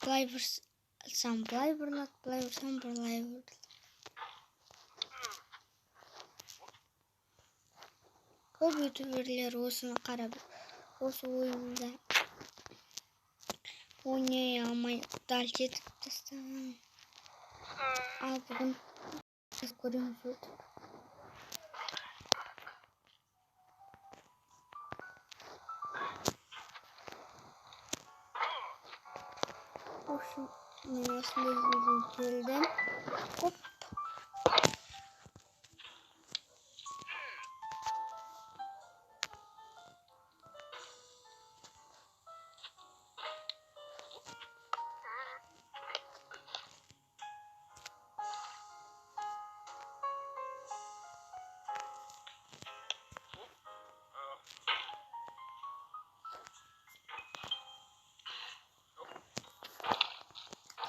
былай бұрсам былай бұрылады, былай бұрсам былай бұрылады. Көп ютуберлер осыны қарап, осы ойында ойнай алмай дәл жетіп тастаған. Ал бүгін біз көреміз өтіп. Мен осындай үйден келдім. Хоп.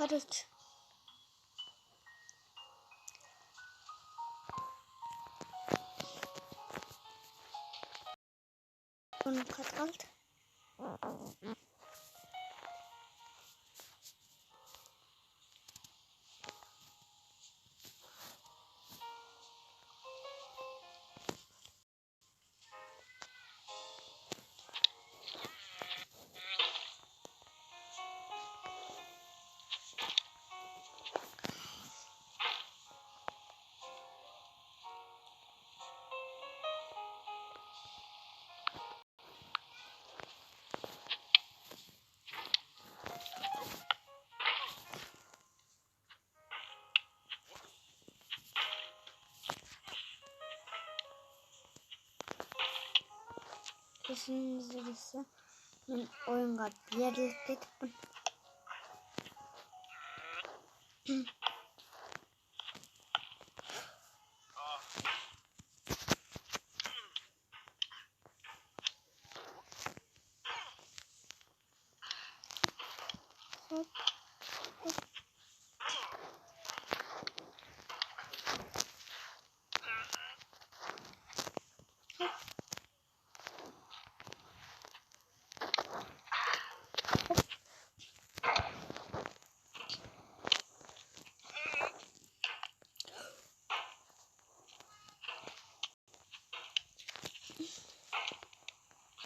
Короче. Bunu kat kaldı. Kesinlikle ben oyunga berilip ketipmin. Hop.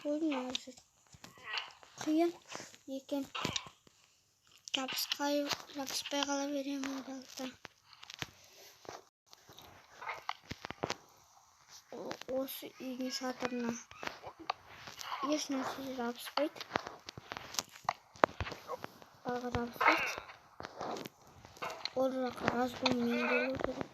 Oynuyoruz. Kıyın. Yekin. Kapıspay kala vereyim herhalde. Осы үйдің шатырына еш нәрсе жабыспайды. Балға жабыспайды. Ол жаққа разгонмен болу керек.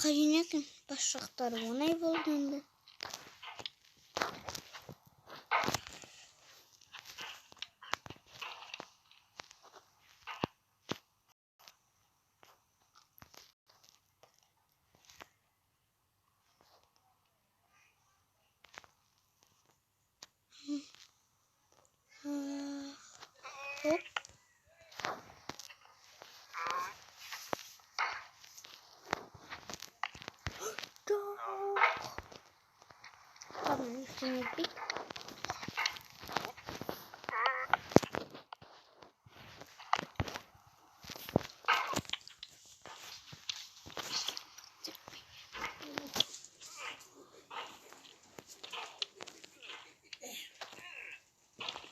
Қиын екен. Бас жақтары оңай болды енді. Hop. Tamam, üstüne bir.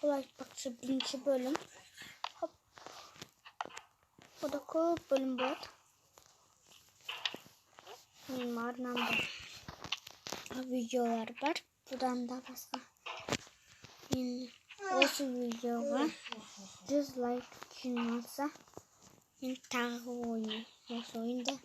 Olay bakışı birinci bölüm. Hop. O da көп bölüm болады. Benim ardımda videolar var. Buradan da басқа. Осы видеоға 100 лайк жиналса, мен тағы ойнаймын. Осы ойында.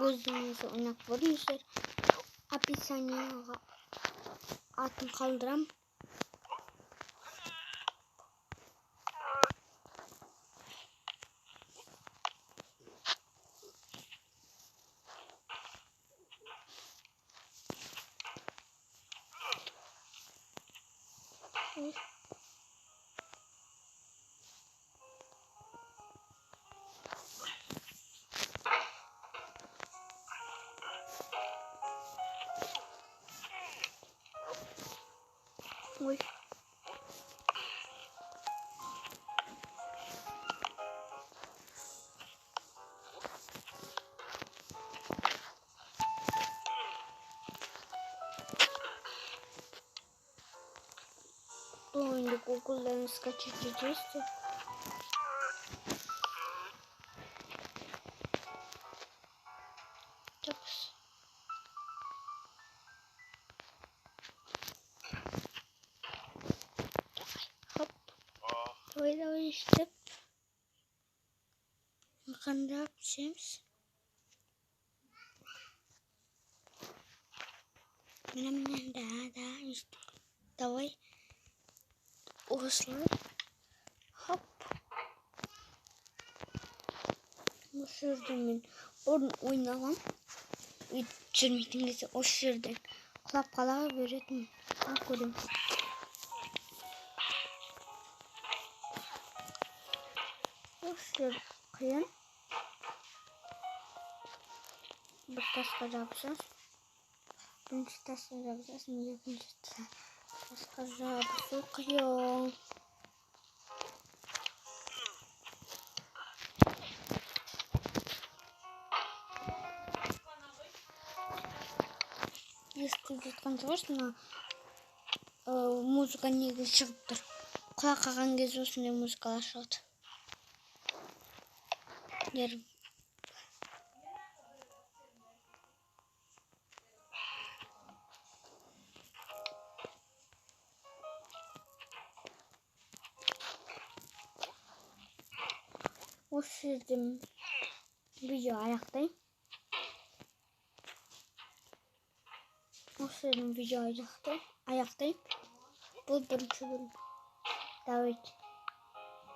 өзіңіз ойнап көріңіздер. Описанияға атын қалдырам. Ой. Бұл ойынды Google'дан скачать етесіздер. Давай işlep. Bakın ne yapacağız? Да, işte. Давай. Осылай. Хоп. Осы жерден мен орын ойнағам. Жүрмейтін кезде осы жерден құлап қала беретін. Көрем. Осы қиын. Bir tasқа жабысасыз. Бірінші тасқа жабысасың, екінші тасқа жабысу қиын. Естіп жатқан шығарсың, музыка неге шығып тұр. Құлақ қаған кезде осындай музыкалар шығады. Осы жерден видео аяқтайын. Осы жерден видео аяқтайын. Бұл бірінші бөлім. Давайте.